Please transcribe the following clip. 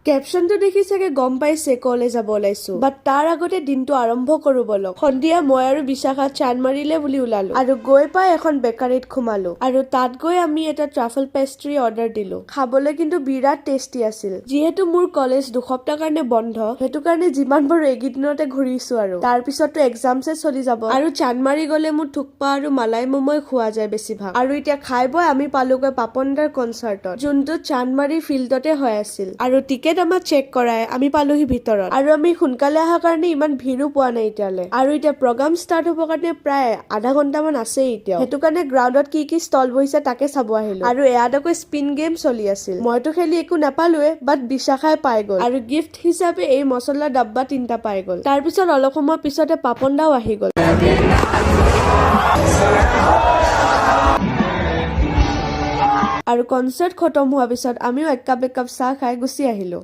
কেপশনটো দেখি চাগে গম পাইছে কলে যাব ওলাইছো, বাট তাৰ আগতে দিনটো আৰম্ভ কৰো বলক। সন্ধিয়া মই আৰু বিশাখা চানমাৰিলে বুলি ওলালো আৰু গৈ পাই এখন বেকাৰীত সোমালো আৰু তাত গৈ আমি এটা ট্ৰাফল পেষ্ট্ৰি অৰ্ডাৰ দিলো। খাবলৈ কিন্তু বিৰাট টেষ্টি আছিল। যিহেতু মোৰ কলেজ 2 সপ্তাহ কাৰণে বন্ধ, সেইটো কাৰণে যিমান পাৰো এইকেইদিনতে ঘূৰিছো আৰু তাৰ পিছতো এক্সামছে চলি যাব আৰু চানমাৰি গলে মোৰ থুকপা আৰু মালাই মমই খোৱা যায় বেছিভাগ। আৰু এতিয়া খাই বই আমি পালোগৈ পাপনদাৰ কনচাৰ্টত, যোনটো চানমাৰি ফিল্ডতে হৈ আছিল আৰু টিকেট আমাক চেক কৰাই আমি পালোহি ভিতৰত। আৰু আমি সোনকালে অহাৰ কাৰণে ইমান ভিৰো পোৱা নাই এতিয়ালৈ। আৰু এতিয়া প্ৰগ্ৰাম ষ্টাৰ্ট হবৰ কাৰণে প্ৰায় আধা ঘন্টামান আছে এতিয়া, সেইটো কাৰণে গ্ৰাউণ্ডত কি ষ্টল বহিছে তাকে চাব আহিলো। আৰু এয়াত আকৌ স্পিন গেম চলি আছিল। মইতো খেলি একো নাপালোৱে, বাট বিশাখাই পাই গল আৰু গিফ্ট হিচাপে এই মছলা ডাব্বা 3টা পাই গল। তাৰ পিছত অলপ সময় পিছতে পাপনদাও আহি গল। আৰু কনচাৰ্ট খতম হোৱাৰ পিছত আমিও এক কাপ চাহ খাই গুচি আহিলো।